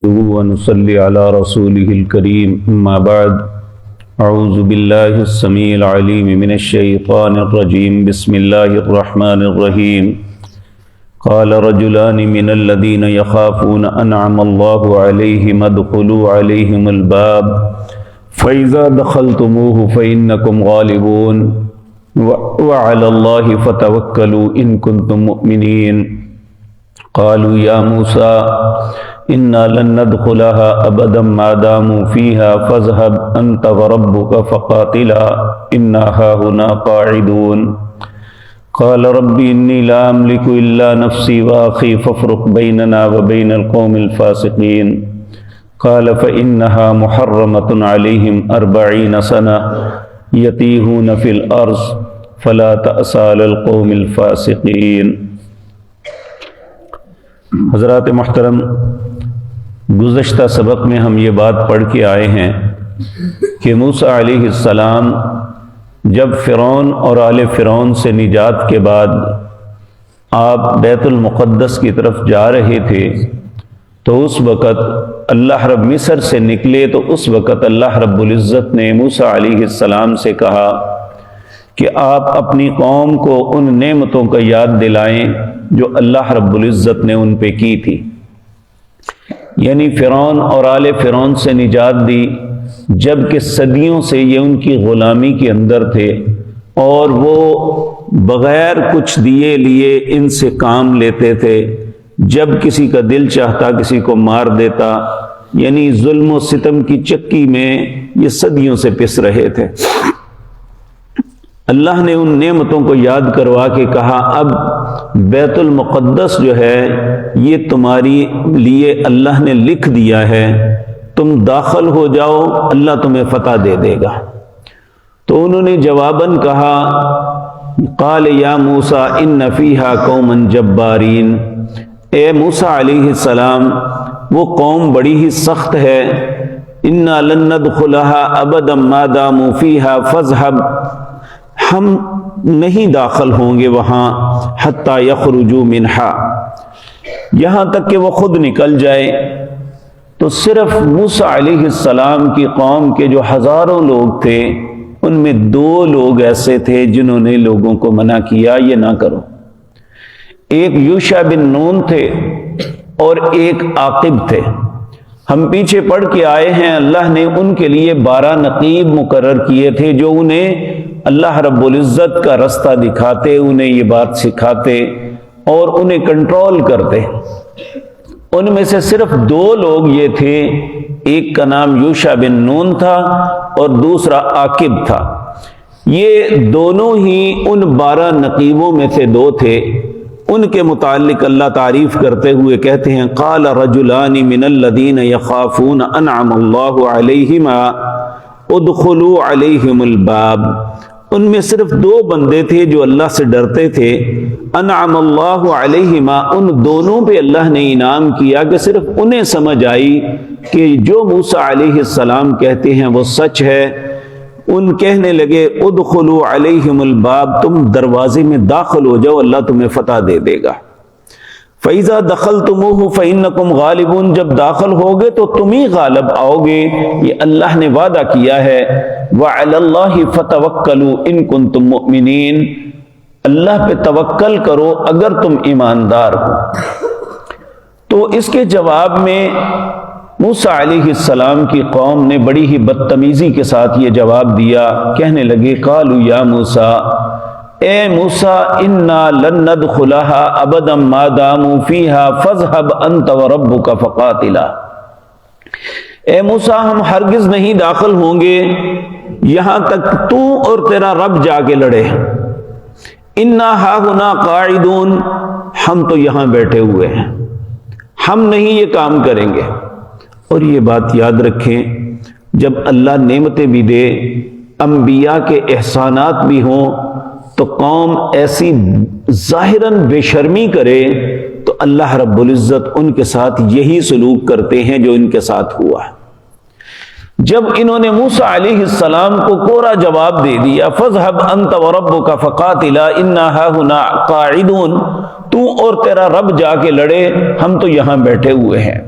ونصلي على رسوله الكريم أما بعد أعوذ بالله السميع العليم من الشيطان الرجيم بسم الله الرحمن الرحيم قال رجلان من الذين يخافون أنعم الله عليهم ادخلوا عليهم الباب فإذا دخلتموه فإنكم غالبون وعلى الله فتوكلوا إن كنتم مؤمنين قالوا يا موسى إنا لن ندخلها أبدا ما داموا فيها فاذهب أنت وربك فقاتلا إنا هاهنا قاعدون قال رب إني لا أملك إلا نفسي وأخي فافرق بيننا وبين القوم الفاسقين قال فإنها محرمة عليهم 40 سنة يتيهون في الأرض فلا تأس على القوم الفاسقين۔ حضرات محترم، گزشتہ سبق میں ہم یہ بات پڑھ کے آئے ہیں کہ موسیٰ علیہ السلام جب فرعون اور آل فرعون سے نجات کے بعد آپ بیت المقدس کی طرف جا رہے تھے تو اس وقت اللہ رب مصر سے نکلے تو اس وقت اللہ رب العزت نے موسیٰ علیہ السلام سے کہا کہ آپ اپنی قوم کو ان نعمتوں کا یاد دلائیں جو اللہ رب العزت نے ان پہ کی تھی، یعنی فرعون اور آل فرعون سے نجات دی جبکہ صدیوں سے یہ ان کی غلامی کے اندر تھے اور وہ بغیر کچھ دیے لیے ان سے کام لیتے تھے، جب کسی کا دل چاہتا کسی کو مار دیتا، یعنی ظلم و ستم کی چکی میں یہ صدیوں سے پس رہے تھے۔ اللہ نے ان نعمتوں کو یاد کروا کے کہا اب بیت المقدس جو ہے یہ تمہاری لیے اللہ نے لکھ دیا ہے، تم داخل ہو جاؤ، اللہ تمہیں فتح دے دے گا۔ تو انہوں نے جواباً کہا قال یا موسیٰ ان فیہا قوما جبارین، اے موسیٰ علیہ السلام وہ قوم بڑی ہی سخت ہے، انا لن ندخلها ابدا ما داموا فیہا فاذهب، ہم نہیں داخل ہوں گے وہاں حتی یخرجوا منہا، یہاں تک کہ وہ خود نکل جائے۔ تو صرف موسیٰ علیہ السلام کی قوم کے جو ہزاروں لوگ تھے ان میں 2 لوگ ایسے تھے جنہوں نے لوگوں کو منع کیا یہ نہ کرو، ایک یوشع بن نون تھے اور ایک عاقب تھے۔ ہم پیچھے پڑھ کے آئے ہیں اللہ نے ان کے لیے 12 نقیب مقرر کیے تھے جو انہیں اللہ رب العزت کا رستہ دکھاتے، انہیں یہ بات سکھاتے اور انہیں کنٹرول کرتے۔ ان میں سے صرف 2 لوگ یہ تھے، ایک کا نام یوشع بن نون تھا اور دوسرا عاقب تھا۔ یہ دونوں ہی ان 12 نقیبوں میں سے 2 تھے۔ ان کے متعلق اللہ تعریف کرتے ہوئے کہتے ہیں قال رجلان من الذین یخافون انعم اللہ علیہما ادخلوا علیہم الباب، ان میں صرف 2 بندے تھے جو اللہ سے ڈرتے تھے، انعم اللہ علیہما، ان دونوں پہ اللہ نے انعام کیا کہ صرف انہیں سمجھ آئی کہ جو موسیٰ علیہ السلام کہتے ہیں وہ سچ ہے۔ ان کہنے لگے ادخلوا علیہم الباب، تم دروازے میں داخل ہو جاؤ اللہ تمہیں فتح دے دے گا۔ فَإِذَا دَخَلْتُمُوهُ فَإِنَّكُمْ غَالِبُونَ، جب داخل ہوگے تو تم ہی غالب آؤ گے، یہ اللہ نے وعدہ کیا ہے۔ وَعَلَى اللَّهِ فَتَوَكَّلُوا إِن كُنتُم مُؤْمِنِينَ، اللہ پہ توکل کرو اگر تم ایماندار ہو۔ تو اس کے جواب میں موسیٰ علیہ السلام کی قوم نے بڑی ہی بدتمیزی کے ساتھ یہ جواب دیا، کہنے لگے قالوا یا موسیٰ، اے موسیٰ انا لن ندخلها ابدا ما داموا فیہا فاذهب انت وربک فقاتلا، اے موسیٰ ہم ہرگز نہیں داخل ہوں گے یہاں تک تو اور تیرا رب جا کے لڑے، انا ہاہنا قاعدون، ہم تو یہاں بیٹھے ہوئے ہیں، ہم نہیں یہ کام کریں گے۔ اور یہ بات یاد رکھیں جب اللہ نعمتیں بھی دے، انبیاء کے احسانات بھی ہوں تو قوم ایسی ظاہراً بے شرمی کرے تو اللہ رب العزت ان کے ساتھ یہی سلوک کرتے ہیں جو ان کے ساتھ ہوا۔ جب انہوں نے موسیٰ علیہ السلام کو کوڑا جواب دے دیا فَاذْهَبْ أَنْتَ وَرَبُّكَ فَقَاتِلَا إِنَّا هَاهُنَا قَاعِدُونَ، تو اور تیرا رب جا کے لڑے ہم تو یہاں بیٹھے ہوئے ہیں،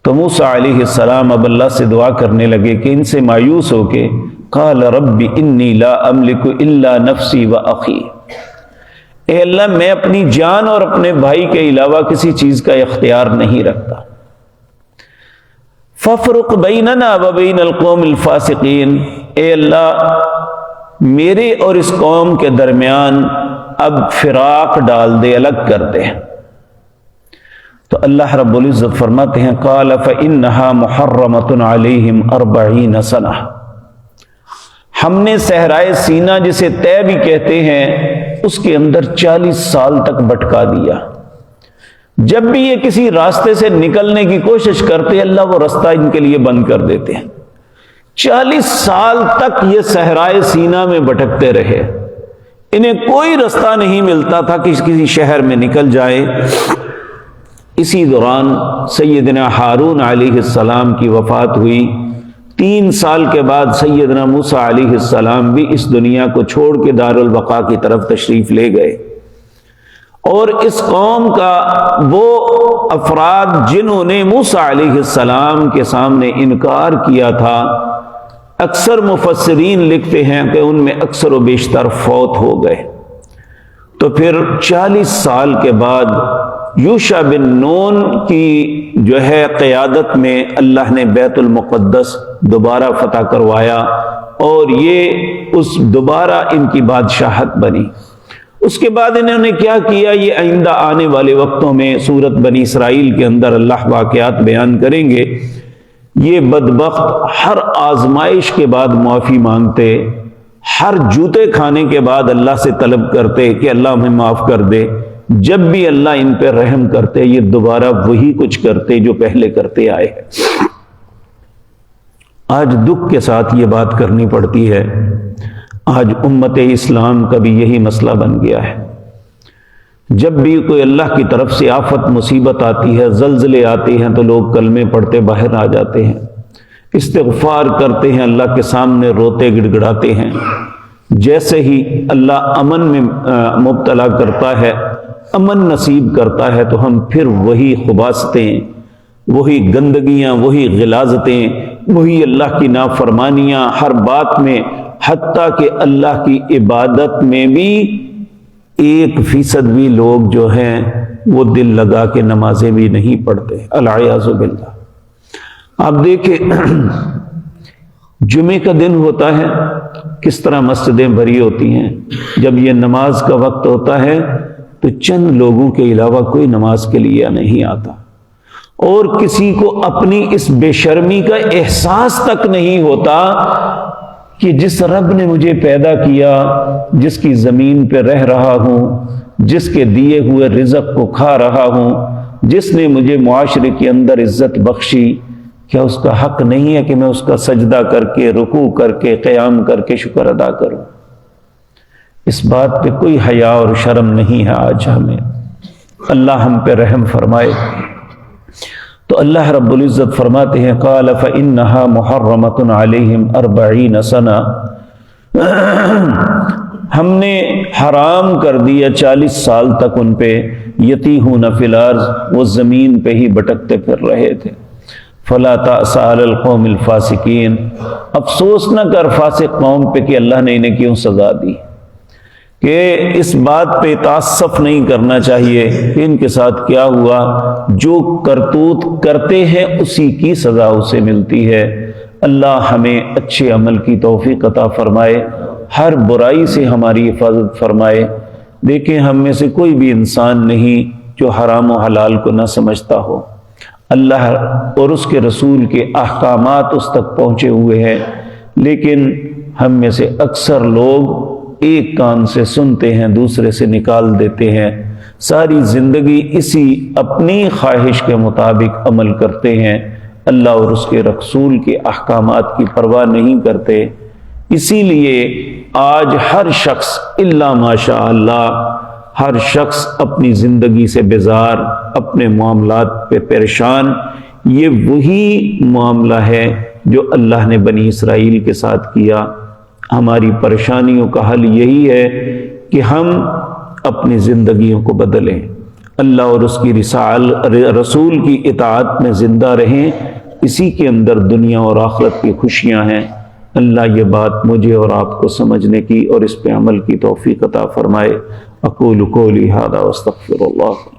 تو موسیٰ علیہ السلام اب اللہ سے دعا کرنے لگے کہ ان سے مایوس ہو کے قال رب انی لا املک الا نفسی و اخی، اے اللہ میں اپنی جان اور اپنے بھائی کے علاوہ کسی چیز کا اختیار نہیں رکھتا، فافرق بیننا و بین القوم الفاسقین، اے اللہ میرے اور اس قوم کے درمیان اب فراق ڈال دے، الگ کر دے۔ تو اللہ رب العزت فرماتے ہیں قال فإنها محرمۃ علیہم 40 سنہ، ہم نے صحرائے سینا جسے طے بھی کہتے ہیں اس کے اندر 40 سال تک بھٹکا دیا۔ جب بھی یہ کسی راستے سے نکلنے کی کوشش کرتے اللہ وہ رستہ ان کے لیے بند کر دیتے ہیں۔ 40 سال تک یہ صحرائے سینا میں بھٹکتے رہے، انہیں کوئی رستہ نہیں ملتا تھا کہ کسی شہر میں نکل جائے۔ اسی دوران سیدنا ہارون علیہ السلام کی وفات ہوئی۔ 3 سال کے بعد سیدنا موسیٰ علیہ السلام بھی اس دنیا کو چھوڑ کے دار البقاء کی طرف تشریف لے گئے، اور اس قوم کا وہ افراد جنہوں نے موسیٰ علیہ السلام کے سامنے انکار کیا تھا، اکثر مفسرین لکھتے ہیں کہ ان میں اکثر و بیشتر فوت ہو گئے۔ تو پھر 40 سال کے بعد یوشع بن نون کی جو ہے قیادت میں اللہ نے بیت المقدس دوبارہ فتح کروایا، اور یہ اس دوبارہ ان کی بادشاہت بنی۔ اس کے بعد انہوں نے کیا کیا، یہ آئندہ آنے والے وقتوں میں سورت بنی اسرائیل کے اندر اللہ واقعات بیان کریں گے۔ یہ بدبخت ہر آزمائش کے بعد معافی مانگتے، ہر جوتے کھانے کے بعد اللہ سے طلب کرتے کہ اللہ ہمیں معاف کر دے۔ جب بھی اللہ ان پہ رحم کرتے یہ دوبارہ وہی کچھ کرتے جو پہلے کرتے آئے ہیں۔ آج دکھ کے ساتھ یہ بات کرنی پڑتی ہے، آج امت اسلام کا بھی یہی مسئلہ بن گیا ہے۔ جب بھی کوئی اللہ کی طرف سے آفت مصیبت آتی ہے، زلزلے آتے ہیں، تو لوگ کلمے پڑھتے باہر آ جاتے ہیں، استغفار کرتے ہیں، اللہ کے سامنے روتے گڑ گڑاتے ہیں۔ جیسے ہی اللہ امن میں مبتلا کرتا ہے، امن نصیب کرتا ہے، تو ہم پھر وہی خباثتیں، وہی گندگیاں، وہی غلاظتیں، وہی اللہ کی نافرمانیاں ہر بات میں، حتیٰ کہ اللہ کی عبادت میں بھی 1% بھی لوگ جو ہیں وہ دل لگا کے نمازیں بھی نہیں پڑھتے، العیاذ باللہ۔ آپ دیکھیں جمعے کا دن ہوتا ہے کس طرح مسجدیں بھری ہوتی ہیں، جب یہ نماز کا وقت ہوتا ہے تو چند لوگوں کے علاوہ کوئی نماز کے لیے نہیں آتا، اور کسی کو اپنی اس بے شرمی کا احساس تک نہیں ہوتا کہ جس رب نے مجھے پیدا کیا، جس کی زمین پہ رہ رہا ہوں، جس کے دیے ہوئے رزق کو کھا رہا ہوں، جس نے مجھے معاشرے کے اندر عزت بخشی، کیا اس کا حق نہیں ہے کہ میں اس کا سجدہ کر کے، رکوع کر کے، قیام کر کے شکر ادا کروں؟ اس بات پہ کوئی حیا اور شرم نہیں ہے آج ہمیں۔ اللہ ہم پہ رحم فرمائے۔ تو اللہ رب العزت فرماتے ہیں قال فإنها محرمۃ علیہم 40 سنہ، ہم نے حرام کر دیا 40 سال تک ان پہ، یتیہون فی الارض، وہ زمین پہ ہی بھٹکتے پھر رہے تھے۔ فلا تأس علی القوم الفاسقین، افسوس نہ کر فاسق قوم پہ کہ اللہ نے انہیں کیوں سزا دی، کہ اس بات پہ تعصف نہیں کرنا چاہیے کہ ان کے ساتھ کیا ہوا، جو کرتوت کرتے ہیں اسی کی سزا اسے ملتی ہے۔ اللہ ہمیں اچھے عمل کی توفیق عطا فرمائے، ہر برائی سے ہماری حفاظت فرمائے۔ دیکھیں ہم میں سے کوئی بھی انسان نہیں جو حرام و حلال کو نہ سمجھتا ہو، اللہ اور اس کے رسول کے احکامات اس تک پہنچے ہوئے ہیں، لیکن ہم میں سے اکثر لوگ ایک کان سے سنتے ہیں دوسرے سے نکال دیتے ہیں، ساری زندگی اسی اپنی خواہش کے مطابق عمل کرتے ہیں، اللہ اور اس کے رسول کے احکامات کی پرواہ نہیں کرتے۔ اسی لیے آج ہر شخص الا ماشاء اللہ، ہر شخص اپنی زندگی سے بیزار، اپنے معاملات پہ پریشان۔ یہ وہی معاملہ ہے جو اللہ نے بنی اسرائیل کے ساتھ کیا۔ ہماری پریشانیوں کا حل یہی ہے کہ ہم اپنی زندگیوں کو بدلیں، اللہ اور اس کی رسول کی اطاعت میں زندہ رہیں، اسی کے اندر دنیا اور آخرت کی خوشیاں ہیں۔ اللہ یہ بات مجھے اور آپ کو سمجھنے کی اور اس پہ عمل کی توفیق عطا فرمائے۔ اقول قولی ھذا واستغفر اللہ۔